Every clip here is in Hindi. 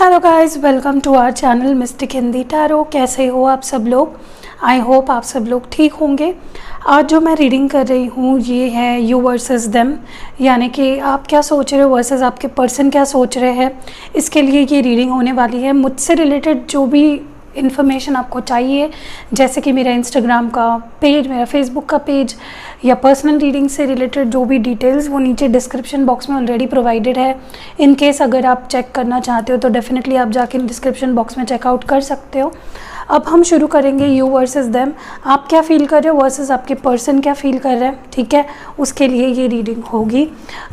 Hello guys, welcome to our channel Mystic Hindi Tarot. कैसे हो आप सब लोग? आई होप आप सब लोग ठीक होंगे। आज जो मैं रीडिंग कर रही हूँ ये है यू वर्सेस देम, यानी कि आप क्या सोच रहे हो वर्सेस आपके पर्सन क्या सोच रहे हैं। इसके लिए ये रीडिंग होने वाली है। मुझसे रिलेटेड जो भी इन्फॉर्मेशन आपको चाहिए, जैसे कि मेरा इंस्टाग्राम का पेज, मेरा फेसबुक का पेज, या पर्सनल रीडिंग से रिलेटेड जो भी डिटेल्स, वो नीचे डिस्क्रिप्शन बॉक्स में ऑलरेडी प्रोवाइडेड है। इन केस अगर आप चेक करना चाहते हो तो डेफिनेटली आप जाके डिस्क्रिप्शन बॉक्स में चेकआउट कर सकते हो। अब हम शुरू करेंगे यू वर्सेस देम। आप क्या फील कर रहे हो वर्सेस आपके पर्सन क्या फील कर रहे हैं, ठीक है, उसके लिए ये रीडिंग होगी।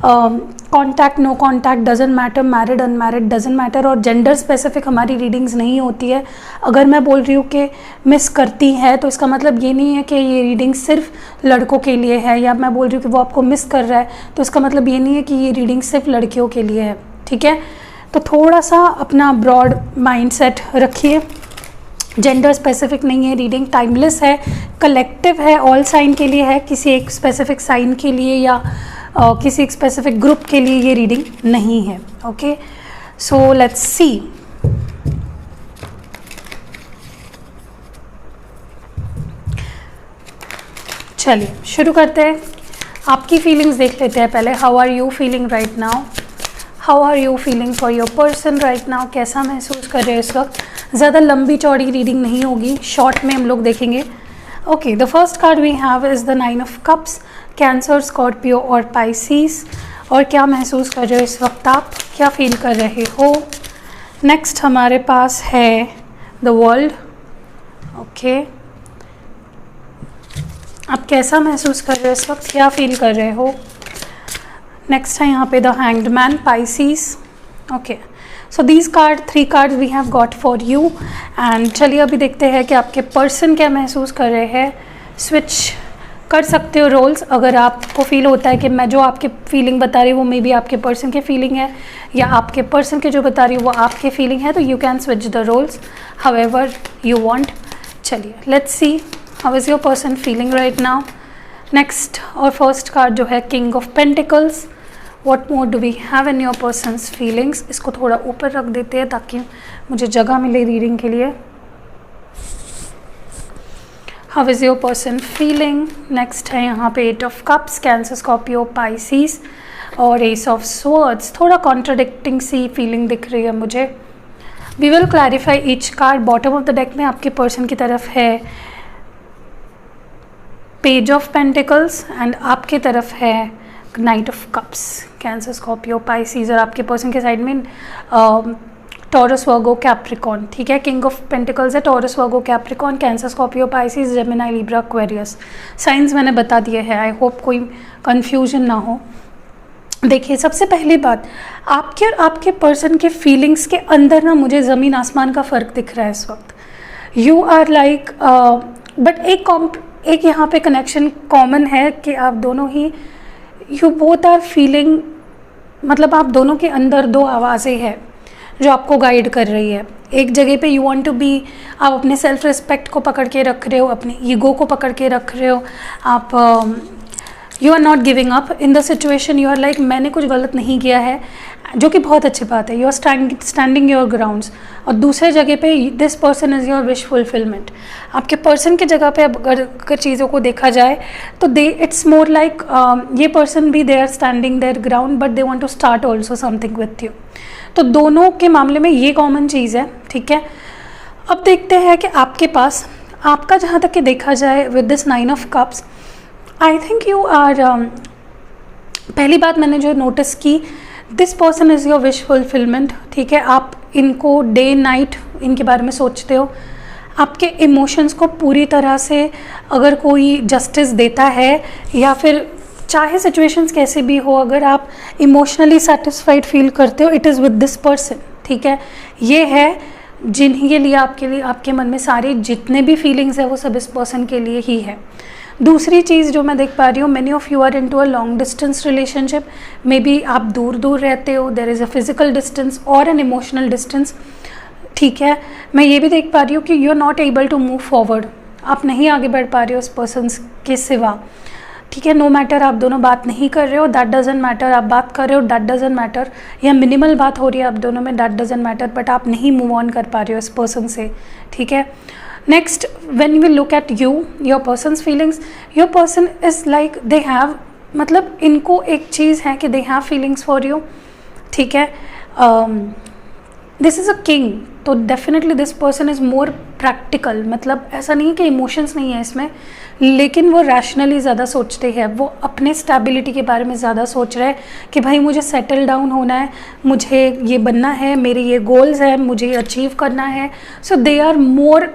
Contact, no contact doesn't matter, married unmarried doesn't matter, और जेंडर स्पेसिफिक हमारी रीडिंग्स नहीं होती है। अगर मैं बोल रही हूँ कि मिस करती है तो इसका मतलब ये नहीं है कि ये रीडिंग सिर्फ लड़कों के लिए है, या मैं बोल रही हूँ कि वो आपको मिस कर रहा है तो इसका मतलब ये नहीं है कि ये रीडिंग सिर्फ लड़कियों के लिए है, ठीक है। तो थोड़ा सा अपना ब्रॉड माइंडसेट रखिए। जेंडर स्पेसिफिक नहीं है, रीडिंग टाइमलेस है, कलेक्टिव है, ऑल साइन के लिए है, किसी एक स्पेसिफिक साइन के लिए या किसी एक स्पेसिफिक ग्रुप के लिए ये रीडिंग नहीं है। Okay, so let's see. चलिए शुरू करते हैं। आपकी फीलिंग्स देख लेते हैं पहले। How are you feeling right now? How are you feeling for your person right now? कैसा महसूस कर रहे हो इस वक्त? ज़्यादा लंबी चौड़ी रीडिंग नहीं होगी, शॉर्ट में हम लोग देखेंगे। Okay, the first card we have is the 9 of cups, Cancer, Scorpio और पाइसीस। और क्या महसूस कर रहे हो इस वक्त आप, क्या फील कर रहे हो? नेक्स्ट हमारे पास है द वर्ल्ड। ओके, आप कैसा महसूस कर रहे हो इस वक्त, क्या फील कर रहे हो? नेक्स्ट है यहाँ पे the hanged man, Pisces. Okay, so these card, 3 card we have got for you. And चलिए अभी देखते हैं कि आपके पर्सन क्या महसूस कर रहे हैं। स्विच कर सकते हो रोल्स, अगर आपको फील होता है कि मैं जो आपके फीलिंग बता रही हूँ वो मे बी आपके पर्सन के फीलिंग है, या आपके पर्सन के जो बता रही हूँ वो आपके फीलिंग है, तो you can switch the roles however you want. चलिए let's see how is your person feeling right now. Next और फर्स्ट कार्ड जो है king of pentacles. What more do we have in your person's feelings? इसको थोड़ा ऊपर रख देते हैं ताकि मुझे जगह मिले रीडिंग के लिए। How is your person feeling? Next है यहाँ पे 8 of cups, कैंसर, स्कॉर्पियो, पाइसीस और एस ऑफ swords। थोड़ा कॉन्ट्राडिक्टिंग सी फीलिंग दिख रही है मुझे। We will clarify each card। Bottom of the deck में आपके पर्सन की तरफ है पेज ऑफ पेंटिकल्स एंड आपके तरफ है night of cups, Cancer, Scorpio, Pisces, और आपके पर्सन के साइड में टॉरस, वर्गो, कैप्रिकॉन, ठीक है। किंग ऑफ पेंटिकल्स है Taurus, Virgo, Capricorn, Cancer, Scorpio, Pisces, Gemini, Libra, Aquarius. Signs मैंने बता दिए हैं, आई होप कोई कन्फ्यूजन ना हो। देखिए, सबसे पहली बात, आपके और आपके पर्सन के फीलिंग्स के अंदर ना मुझे ज़मीन आसमान का फ़र्क दिख रहा है इस वक्त। यू आर लाइक, बट एक यहाँ पे कनेक्शन कॉमन है कि आप दोनों ही, यू बोथ आर फीलिंग, मतलब आप दोनों के अंदर 2 आवाज़ें हैं जो आपको गाइड कर रही है। एक जगह पे यू वांट टू बी, आप अपने सेल्फ रिस्पेक्ट को पकड़ के रख रहे हो, अपने ईगो को पकड़ के रख रहे हो, आप you are not giving up in the situation. You are like मैंने कुछ गलत नहीं किया है, जो कि बहुत अच्छी बात है। You are standing your grounds. और दूसरे जगह पे this person is your wish fulfilment. आपके पर्सन की जगह पे अगर चीज़ों को देखा जाए तो इट्स मोर लाइक ये पर्सन भी they are standing their ground but they want to start also something with you. तो दोनों के मामले में ये कॉमन चीज़ है, ठीक है। अब देखते हैं कि आपके पास, आपका जहाँ तक कि देखा जाए with this 9 of cups, I think you are, पहली बात मैंने जो नोटिस की, this person is your wish fulfilment, ठीक है। आप इनको डे नाइट इनके बारे में सोचते हो। आपके इमोशंस को पूरी तरह से अगर कोई जस्टिस देता है, या फिर चाहे सिचुएशंस कैसे भी हो, अगर आप इमोशनली सेटिस्फाइड फील करते हो, it is with this person, ठीक है। ये है जिनके लिए आपके मन में सारे जितने भी फीलिंग्स है वो सब इस पर्सन के लिए ही है। दूसरी चीज़ जो मैं देख पा रही हूँ, many of you are into a long distance relationship. Maybe आप दूर दूर रहते हो, there is a physical distance और एन इमोशनल डिस्टेंस, ठीक है। मैं ये भी देख पा रही हूँ कि you are not able to move forward, आप नहीं आगे बढ़ पा रहे हो उस पर्सन के सिवा, ठीक है। नो मैटर आप दोनों बात नहीं कर रहे हो, दैट डजेंट मैटर। आप बात कर रहे हो, दैट डजेंट मैटर। या मिनिमल बात हो रही है आप दोनों में, दैट डजेंट मैटर, बट आप नहीं मूव ऑन कर पा रहे हो इस पर्सन से, ठीक है। Next, when we look at you, your person's feelings, your person is like they have, मतलब इनको एक चीज़ है कि they have feelings for you, ठीक है। दिस इज़ अ किंग, तो definitely this person is more practical, मतलब ऐसा नहीं है कि इमोशंस नहीं है इसमें, लेकिन वो रैशनली ज़्यादा सोचते हैं। वो अपने स्टेबिलिटी के बारे में ज़्यादा सोच रहे हैं कि भाई मुझे सेटल डाउन होना है, मुझे ये बनना है, मेरे ये गोल्स हैं, मुझे ये अचीव करना है। So they are more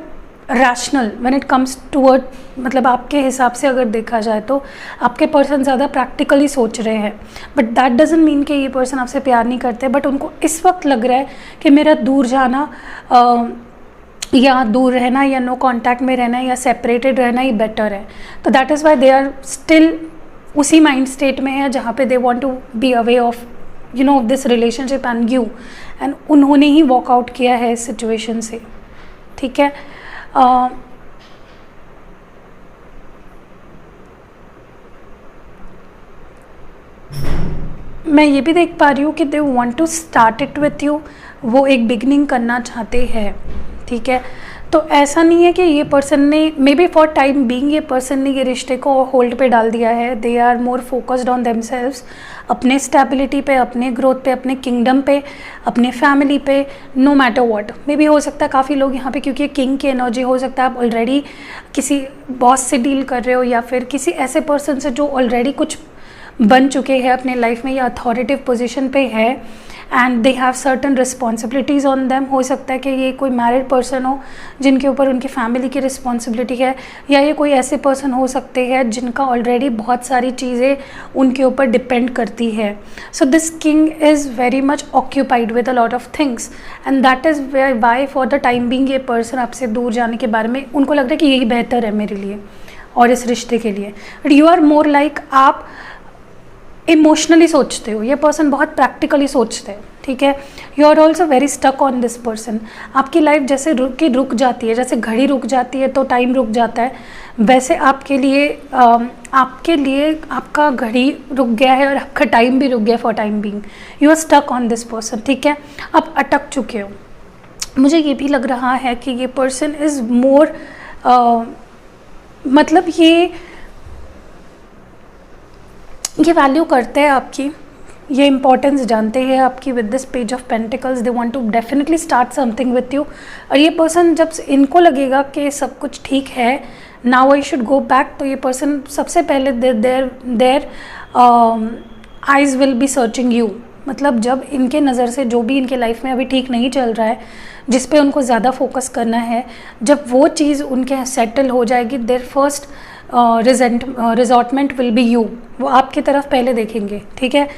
rational when it comes toward, मतलब आपके हिसाब से अगर देखा जाए तो आपके पर्सन ज़्यादा प्रैक्टिकली सोच रहे हैं। बट दैट डजंट मीन कि ये पर्सन आपसे प्यार नहीं करते, बट उनको इस वक्त लग रहा है कि मेरा दूर जाना या दूर रहना या नो कांटेक्ट में रहना या सेपरेटेड रहना ही बेटर है। तो that is why they are still उसी माइंड स्टेट में है जहाँ पे they want to be away of you know this relationship and you, and उन्होंने ही वॉकआउट किया है इस सिचुएशन से, ठीक है। मैं ये भी देख पा रही हूँ कि they want to start it with you, वो एक बिगनिंग करना चाहते हैं, ठीक है। तो ऐसा नहीं है कि ये पर्सन ने maybe for time being ये पर्सन ने ये रिश्ते को होल्ड पे डाल दिया है। They are more focused on themselves, अपने स्टेबिलिटी पे, अपने ग्रोथ पे, अपने किंगडम पे, अपने फैमिली पे, no matter what. Maybe हो सकता है काफ़ी लोग यहाँ पे, क्योंकि किंग की एनर्जी, हो सकता है आप ऑलरेडी किसी बॉस से डील कर रहे हो या फिर किसी ऐसे पर्सन से जो ऑलरेडी कुछ बन चुके हैं अपने लाइफ में या अथॉरिटिव पोजीशन पे है, and they have certain responsibilities on them. हो सकता है कि ये कोई मैरिड पर्सन हो जिनके ऊपर उनकी फैमिली की रिस्पॉन्सिबिलिटी है, या ये कोई ऐसे पर्सन हो सकते हैं जिनका ऑलरेडी बहुत सारी चीज़ें उनके ऊपर डिपेंड करती है। So this king is very much occupied with a lot of things, and that is Y for the time being ये पर्सन आपसे दूर जाने के बारे में उनको लगता है कि यही बेहतर है मेरे लिए और इस रिश्ते के लिए। But you are more like, आप इमोशनली सोचते हो, ये पर्सन बहुत प्रैक्टिकली सोचते हैं, ठीक है। You are also very stuck on this person. आपकी लाइफ जैसे रुक जाती है, जैसे घड़ी रुक जाती है तो टाइम रुक जाता है, वैसे आपके लिए आपका घड़ी रुक गया है और आपका टाइम भी रुक गया for time being. You are stuck on this person, ठीक है। आप अटक चुके हो। मुझे ये भी लग रहा है कि ये पर्सन इज़ मोर, मतलब ये वैल्यू करते हैं आपकी, ये इंपॉर्टेंस जानते हैं आपकी। With this page of pentacles they want to definitely start something with you. और ये पर्सन जब इनको लगेगा कि सब कुछ ठीक है, now I should go back, तो ये पर्सन सबसे पहले there eyes will be searching you. मतलब जब इनके नज़र से जो भी इनके लाइफ में अभी ठीक नहीं चल रहा है, जिस पे उनको ज़्यादा फोकस करना है, जब वो चीज़ उनके सेटल हो जाएगी, their first resortment will be you. वो आपकी तरफ पहले देखेंगे, ठीक है।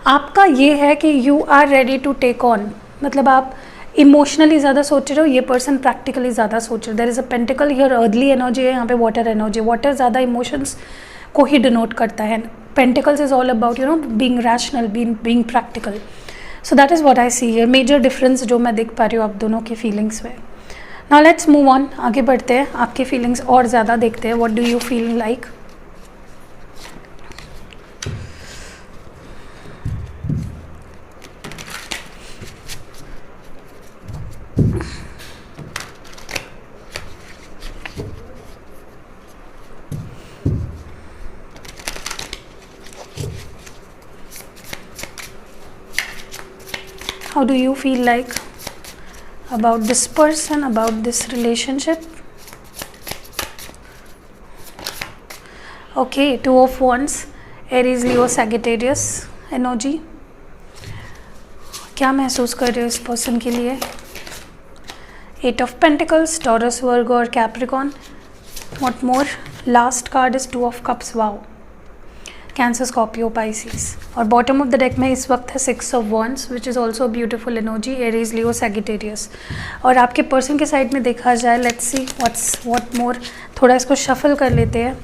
आपका ये है कि you are ready to take on, मतलब आप इमोशनली ज़्यादा सोच रहे हो, ये पर्सन प्रैक्टिकली ज़्यादा सोच रहे हो। There is a pentacle here, earth energy है यहाँ पे, वाटर एनर्जी। वाटर ज़्यादा इमोशंस को ही डिनोट करता है। Pentacles is all about you know being rational, being practical. So that is what I see here, major difference जो मैं देख पा रही हूँ आप दोनों के फीलिंग्स में। नाउ लेट्स मूव ऑन, आगे बढ़ते हैं, आपके फीलिंग्स और ज़्यादा देखते हैं। What do you feel like? How do you feel like about this person, about this relationship? Okay, Two of Wands, Aries, Leo, Sagittarius energy. क्या महसूस कर रहे हो इस पर्सन के लिए? Eight of Pentacles, Taurus, Virgo और Capricorn. What more? Last card is Two of Cups. Wow. Cancer, Scorpio, Pisces. और बॉटम ऑफ द डेक में इस वक्त है six of wands, which is also beautiful energy, Aries, Leo, Sagittarius. और आपके पर्सन के साइड में देखा जाए, लेट्स सी व्हाट मोर। थोड़ा इसको शफल कर लेते हैं।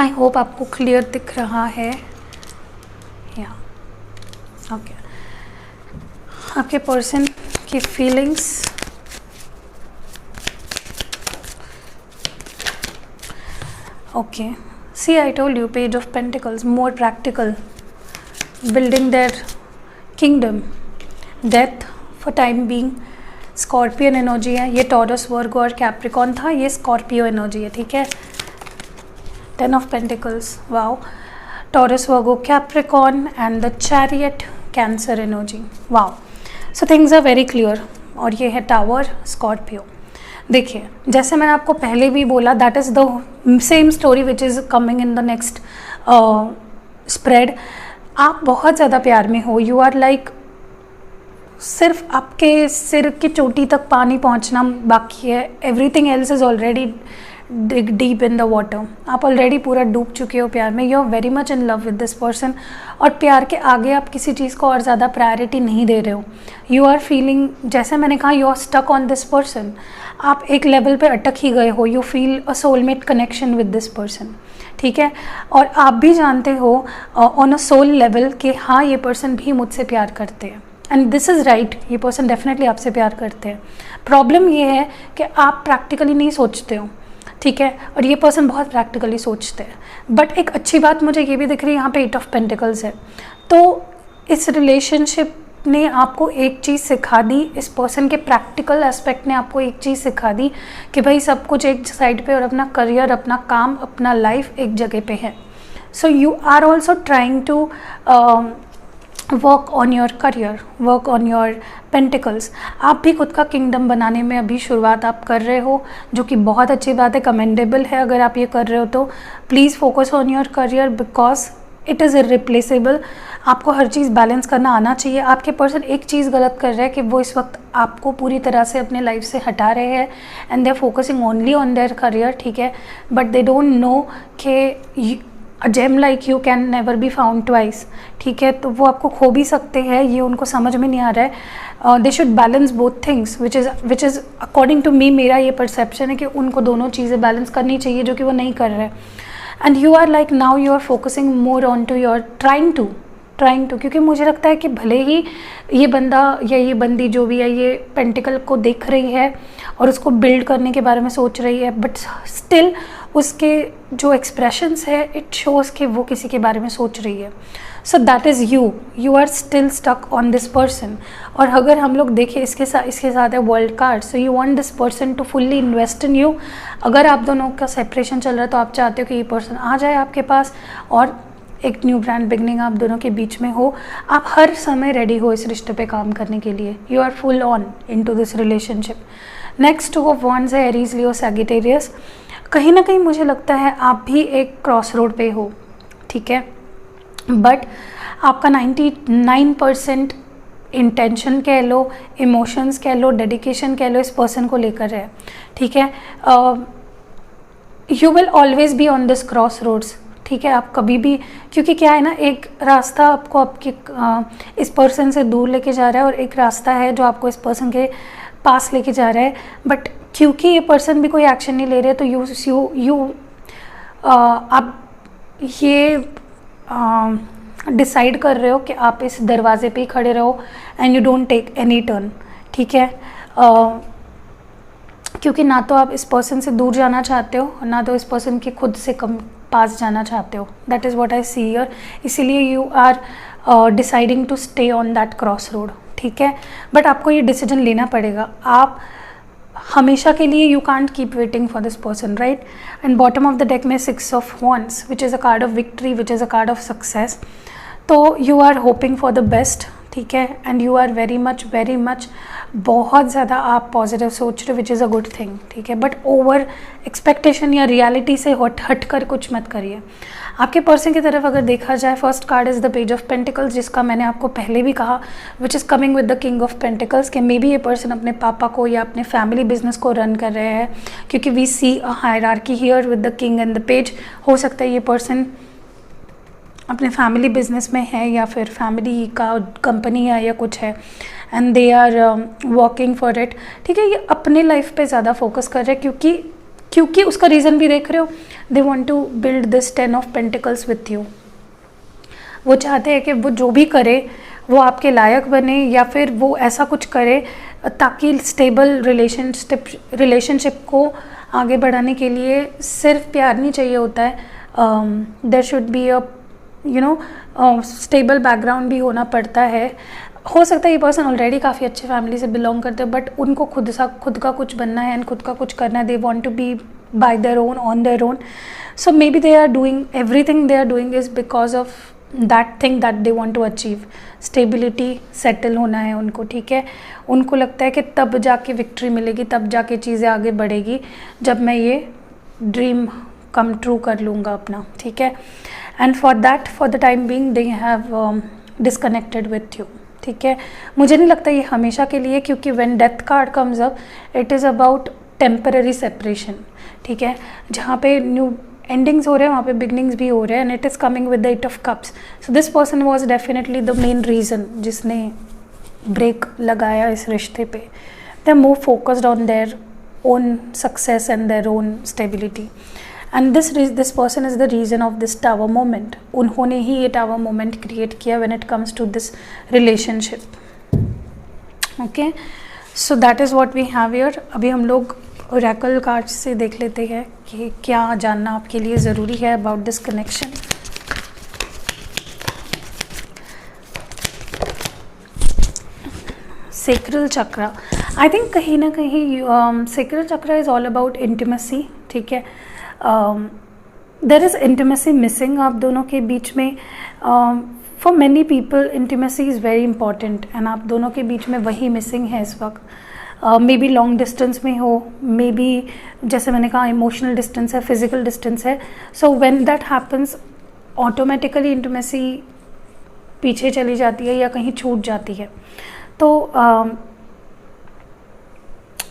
आई होप आपको क्लियर दिख रहा है। या ओके, आपके पर्सन की feelings, Okay. See, I told you, Page of Pentacles, more practical, building their kingdom. Death for time being. Scorpion energy है, ये टॉरस, वर्गो और कैप्रिकॉन था, ये स्कॉर्पियो एनर्जी है, ठीक है. 10 of Pentacles, wow. Taurus, Virgo, Capricorn and the chariot, Cancer energy, wow. So things are very clear. और ये है टावर, स्कॉर्पियो. देखिए, जैसे मैंने आपको पहले भी बोला, that is the same story which is coming in the next spread. आप बहुत ज़्यादा प्यार में हो. यू आर लाइक, सिर्फ आपके सिर की चोटी तक पानी पहुंचना बाकी है. Everything else is already deep in the water. आप ऑलरेडी पूरा डूब चुके हो प्यार में. You are very much in love with this person. और प्यार के आगे आप किसी चीज़ को और ज़्यादा प्रायोरिटी नहीं दे रहे हो. यू आर फीलिंग, जैसे मैंने कहा, you are stuck on this person. आप एक लेवल पे अटक ही गए हो. You feel a soulmate connection with this person, ठीक है. और आप भी जानते हो ऑन अ सोल लेवल कि हाँ, ये पर्सन भी मुझसे प्यार करते हैं. एंड दिस इज़ राइट, ये पर्सन डेफिनेटली आपसे प्यार करते हैं. प्रॉब्लम ये है कि आप प्रैक्टिकली नहीं सोचते हो, ठीक है. और ये पर्सन बहुत प्रैक्टिकली सोचते हैं. बट एक अच्छी बात मुझे ये भी दिख रही है, यहाँ पे 8 of Pentacles है. तो इस रिलेशनशिप ने आपको एक चीज़ सिखा दी. इस पर्सन के प्रैक्टिकल एस्पेक्ट ने आपको एक चीज़ सिखा दी कि भाई सब कुछ एक साइड पे और अपना करियर, अपना काम, अपना लाइफ एक जगह पे है. So you are also trying to work on your career, work on your pentacles. आप भी खुद का किंगडम बनाने में अभी शुरुआत आप कर रहे हो, जो कि बहुत अच्छी बात है, कमेंडेबल है. अगर आप ये कर रहे हो तो please focus on your career because it is irreplaceable. आपको हर चीज़ बैलेंस करना आना चाहिए. आपके पर्सन एक चीज़ गलत कर रहे हैं कि वो इस वक्त आपको पूरी तरह से अपने लाइफ से हटा रहे हैं and they are focusing only on their career, ठीक है. बट दे डोंट नो कि a gem like you can never be found twice, ठीक है. तो वो आपको खो भी सकते हैं, ये उनको समझ में नहीं आ रहा है. They should balance both things which is according to me, मेरा ये परसेप्शन है कि उनको दोनों चीज़ें बैलेंस करनी चाहिए, जो कि वो नहीं कर रहे. And you are like now you are focusing more on to your trying to, क्योंकि मुझे लगता है कि भले ही ये बंदा या ये बंदी जो भी है ये पेंटिकल को देख रही है और उसको बिल्ड करने के बारे में सोच रही है, बट स्टिल उसके जो एक्सप्रेशंस है इट शोज़ कि वो किसी के बारे में सोच रही है. So that is you are still stuck on this person. और अगर हम लोग देखें इसके साथ है world card. So you want this person to fully invest in you. अगर आप दोनों का सेपरेशन चल रहा है तो आप चाहते हो कि ये पर्सन आ जाए आपके पास और एक न्यू ब्रांड बिगनिंग आप दोनों के बीच में हो. आप हर समय रेडी हो इस रिश्ते पे काम करने के लिए. You are full on into this relationship. Next 2 of Wands है एरीज, लियो, सैजिटेरियस. कहीं ना कहीं मुझे लगता है आप भी एक क्रॉस रोड पे हो, ठीक है. बट आपका 99% इंटेंशन कह लो, इमोशंस कह लो, डेडिकेशन कह लो, इस पर्सन को लेकर है, ठीक है. You will always be on this crossroads, ठीक है. आप कभी भी, क्योंकि क्या है ना, एक रास्ता आपको आपके इस पर्सन से दूर लेके जा रहा है और एक रास्ता है जो आपको इस पर्सन के पास लेके जा रहा है. बट क्योंकि ये पर्सन भी कोई एक्शन नहीं ले रहे तो आप ये डिसाइड कर रहे हो कि आप इस दरवाजे पे ही खड़े रहो and you don't take any turn, ठीक है. क्योंकि ना तो आप इस पर्सन से दूर जाना चाहते हो और ना तो इस पर्सन के खुद से कम पास जाना चाहते हो. That is what I see here. इसीलिए you are deciding to stay on that cross road, ठीक है. बट आपको ये डिसीजन लेना पड़ेगा. आप हमेशा के लिए you can't keep waiting for this person, right. And bottom of the deck में 6 of Wands which is a card of victory, which is a card of success. तो you are hoping for the best, ठीक है. And you are very much बहुत ज़्यादा आप पॉजिटिव सोच रहे हो, which is a good thing, ठीक है. बट ओवर एक्सपेक्टेशन या रियलिटी से हट कर कुछ मत करिए. आपके पर्सन की तरफ अगर देखा जाए, first card is the page of pentacles, जिसका मैंने आपको पहले भी कहा, which is coming with the king of pentacles, कि मे बी ये पर्सन अपने पापा को या अपने फैमिली बिजनेस को रन कर रहे हैं, क्योंकि we see a hierarchy here with the king and the page. हो सकता है ये पर्सन अपने फैमिली बिजनेस में है या फिर फैमिली का कंपनी है या कुछ है and they are working for it, ठीक है. ये अपने लाइफ पे ज़्यादा फोकस कर रहे हैं क्योंकि उसका रीज़न भी देख रहे हो. They want to build this 10 of Pentacles with you. वो चाहते हैं कि वो जो भी करे वो आपके लायक बने या फिर वो ऐसा कुछ करे ताकि स्टेबल रिलेशनशिप को आगे बढ़ाने के लिए सिर्फ प्यार नहीं चाहिए होता है, there should be a stable background भी होना पड़ता है। हो सकता है ये पर्सन ऑलरेडी काफ़ी अच्छे फैमिली से बिलोंग करते हैं, बट उनको खुद का कुछ बनना है एंड खुद का कुछ करना है। They want to be by their own, on their own. So maybe they are doing everything they are doing is because of that thing that they want to achieve. Stability, settle होना है उनको, ठीक है। उनको लगता है कि तब जाके विक्ट्री मिलेगी, तब जाके चीज़ें आगे बढ़ेगी, जब मैं ये ड्रीम कम ट्रू कर लूँगा अपना, ठीक है। And for that, for the time being they have disconnected with you, ठीक है। मुझे नहीं लगता ये हमेशा के लिए, क्योंकि when death card comes up it is about temporary separation, ठीक है। जहाँ पे न्यू एंडिंग्स हो रहे हैं वहाँ पे बिगनिंग्स भी हो रहे हैं, and it is coming with the eight of cups. So this person was definitely the main reason जिसने ब्रेक लगाया इस रिश्ते पे। They are more focused on their own success and their own stability, and this person is the reason of this tower moment. उन्होंने ही ये टावर मोमेंट क्रिएट किया when it comes to this relationship, okay. So that is what we have here. अभी हम लोग ओरेकल कार्ड से देख लेते हैं कि क्या जानना आपके लिए ज़रूरी है अबाउट दिस कनेक्शन। सेक्रल चक्र, आई थिंक कहीं ना कहीं सेक्रल चक्र इज़ ऑल अबाउट इंटीमेसी, ठीक है। देयर इज़ इंटीमेसी मिसिंग आप दोनों के बीच में। For many people intimacy is very important, and आप दोनों के बीच में वही मिसिंग है इस वक्त। मे बी लॉन्ग डिस्टेंस में हो, मे बी जैसे मैंने कहा इमोशनल डिस्टेंस है, फिजिकल डिस्टेंस है। So when that happens automatically intimacy पीछे चली जाती है या कहीं छूट जाती है। तो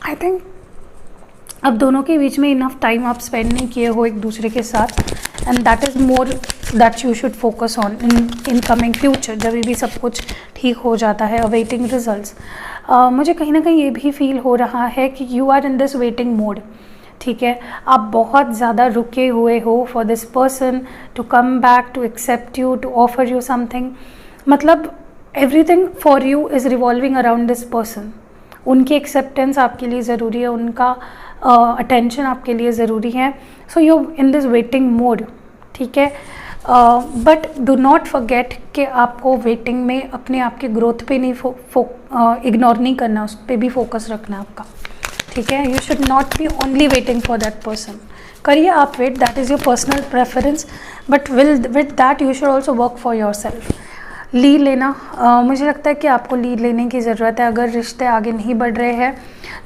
आई थिंक अब दोनों के बीच में इनफ टाइम आप स्पेंड नहीं किए हो एक दूसरे के साथ, and that is more that you should focus on in coming future, जब भी सब कुछ ठीक हो जाता है। अवेटिंग रिजल्ट्स, मुझे कहीं ना कहीं ये भी फील हो रहा है कि you are in this waiting mode, ठीक है। आप बहुत ज़्यादा रुके हुए हो for this person to come back, to accept you, to offer you something. मतलब everything for you is revolving around this person. उनकी एक्सेप्टेंस आपके लिए ज़रूरी है, उनका अटेंशन आपके लिए ज़रूरी है। So you in this waiting mode, ठीक है। बट डू नॉट फॉरगेट कि आपको वेटिंग में अपने आप के ग्रोथ पे नहीं इग्नोर नहीं करना, उस पर भी फोकस रखना आपका, ठीक है। You should not be only waiting for that person. करिए आप wait, that is your personal preference, but with that you should also work for your self. Lead लेना, मुझे लगता है कि आपको लीड लेने की ज़रूरत है। अगर रिश्ते आगे नहीं बढ़ रहे हैं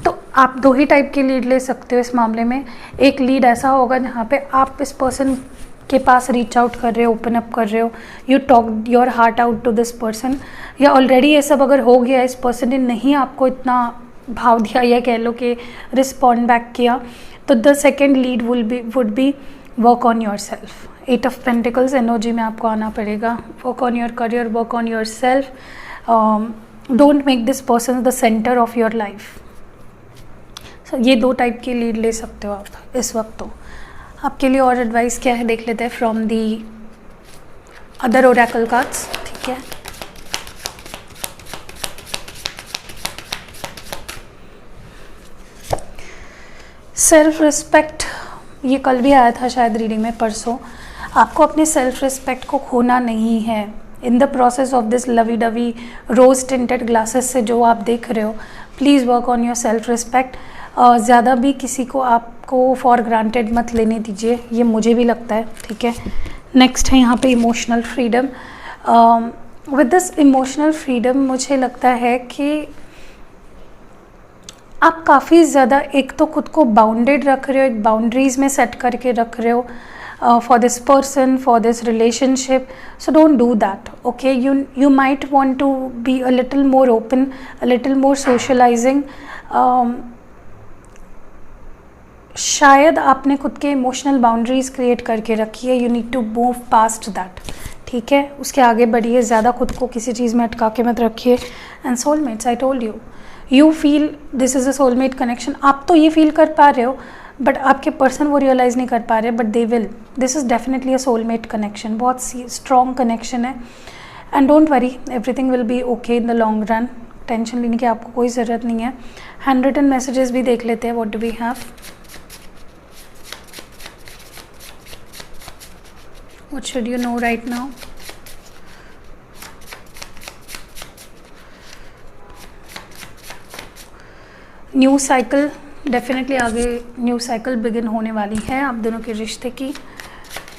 तो आप दो ही टाइप की लीड ले सकते हो इस मामले में। एक लीड ऐसा होगा जहाँ पे आप इस पर्सन के पास रीच आउट कर रहे हो, ओपन अप कर रहे हो, you talk your heart out to this person, या ऑलरेडी ये सब अगर हो गया, इस पर्सन ने नहीं आपको इतना भाव दिया या कह लो कि रिस्पॉन्ड बैक किया, तो the second lead would be work on your self. 8 of pentacles energy में आपको आना पड़ेगा। Work on your career, work on your self, don't make this person the centre of your life. ये दो टाइप की लीड ले सकते हो आप इस वक्त। तो आपके लिए और एडवाइस क्या है देख लेते हैं from the other Oracle cards, ठीक है। सेल्फ रिस्पेक्ट, ये कल भी आया था शायद रीडिंग में, परसों। आपको अपने सेल्फ रिस्पेक्ट को खोना नहीं है। In the process of this lovey dovey rose tinted glasses से जो आप देख रहे हो, please work on your self respect. ज़्यादा भी किसी को आपको फॉर ग्रांटेड मत लेने दीजिए, ये मुझे भी लगता है, ठीक है। नेक्स्ट है यहाँ पे emotional freedom. With this emotional freedom मुझे लगता है कि आप काफ़ी ज़्यादा एक तो खुद को बाउंडेड रख रहे हो, एक बाउंड्रीज़ में सेट करके रख रहे हो for this person, for this relationship. So don't do that, okay. You might want to be a little more open, a little more socializing. शायद आपने खुद के इमोशनल बाउंड्रीज क्रिएट करके रखी है। You need to move past that, ठीक है। उसके आगे बढ़िए, ज़्यादा खुद को किसी चीज़ में अटका के मत रखिए। And soulmates, I told you feel this is a soulmate connection. आप तो ये फील कर पा रहे हो, बट आपके पर्सन वो रियलाइज़ नहीं कर पा रहे, but they will. This is definitely a soulmate connection, बहुत स्ट्रॉन्ग कनेक्शन है। And don't worry, everything will be okay in the long run. Tension लेने की आपको कोई ज़रूरत नहीं है। हैंड रिटन मैसेजेस भी देख लेते हैं, what do we have. What should you know right now? New cycle, definitely आगे न्यू साइकिल बिगिन होने वाली है आप दोनों के रिश्ते की।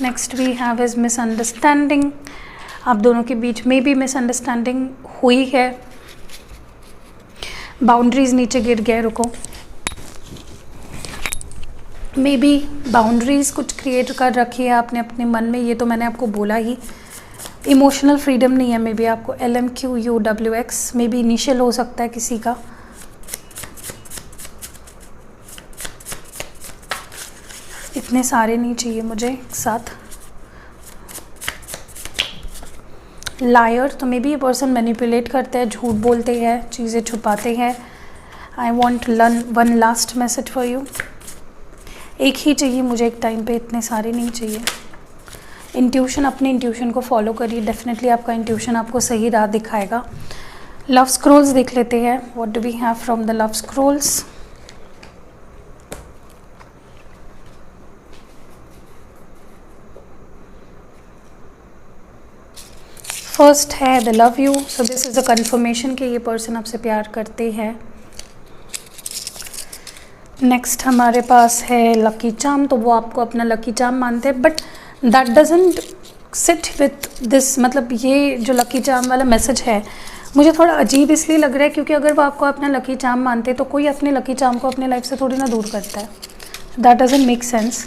Next we have is misunderstanding. आप दोनों के बीच में भी मिसअंडरस्टैंडिंग हुई है। बाउंड्रीज नीचे गिर गए, रुको। मे बी बाउंड्रीज कुछ क्रिएट कर रखी है आपने अपने मन में, ये तो मैंने आपको बोला ही। इमोशनल फ्रीडम नहीं है मे बी आपको। LMQUWX मे बी इनिशियल हो सकता है किसी का। इतने सारे नहीं चाहिए मुझे एक साथ। लायर, तो मे बी ये पर्सन मैनिपुलेट करते हैं, झूठ बोलते हैं, चीज़ें छुपाते हैं। I want one last message for you. एक ही चाहिए मुझे एक टाइम पे, इतने सारे नहीं चाहिए। इंट्यूशन, अपने इंट्यूशन को फॉलो करिए, डेफिनेटली आपका इंट्यूशन आपको सही राह दिखाएगा। लव स्क्रोल्स देख लेते हैं, what do we have from the love scrolls. First है the love you, so this is a confirmation कि ये पर्सन आपसे प्यार करते हैं। नेक्स्ट हमारे पास है लकी चार्म, तो वो आपको अपना लकी चार्म मानते हैं, but that doesn't sit with this. मतलब ये जो लकी चार्म वाला मैसेज है मुझे थोड़ा अजीब इसलिए लग रहा है क्योंकि अगर वो आपको अपना लकी चार्म मानते तो कोई अपने लकी चार्म को अपने लाइफ से थोड़ी ना दूर करता है। That doesn't make sense.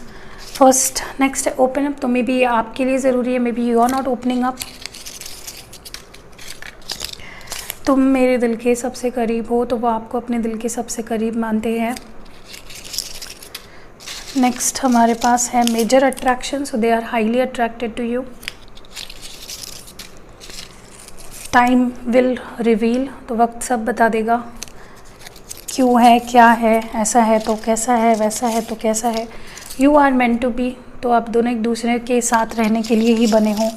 First next है ओपन अप, तो मे बी आपके लिए ज़रूरी है, maybe you are not opening up. तुम मेरे दिल के सबसे करीब हो, तो वो आपको अपने दिल के सबसे करीब मानते हैं। नेक्स्ट हमारे पास है major attraction, so they are highly attracted to you. Time will reveal, तो वक्त सब बता देगा क्यों है, क्या है, ऐसा है तो कैसा है, वैसा है तो कैसा है। You are meant to be, तो आप दोनों एक दूसरे के साथ रहने के लिए ही बने हों।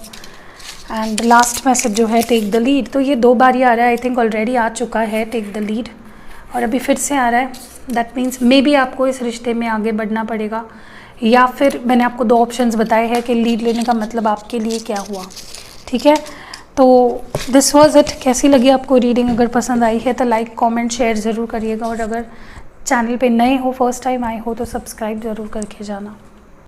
एंड लास्ट मैसेज जो है टेक द लीड, तो ये 2 बार ही आ रहा है, आई थिंक ऑलरेडी आ चुका है टेक द लीड, और अभी फिर से आ रहा है। दैट मीन्स मे बी आपको इस रिश्ते में आगे बढ़ना पड़ेगा, या फिर मैंने आपको 2 ऑप्शंस बताए हैं कि लीड लेने का मतलब आपके लिए क्या हुआ। ठीक है, तो दिस वाज इट। कैसी लगी आपको रीडिंग? अगर पसंद आई है तो लाइक कमेंट शेयर ज़रूर करिएगा, और अगर चैनल पे नए हो, फर्स्ट टाइम आए हो, तो सब्सक्राइब ज़रूर करके जाना।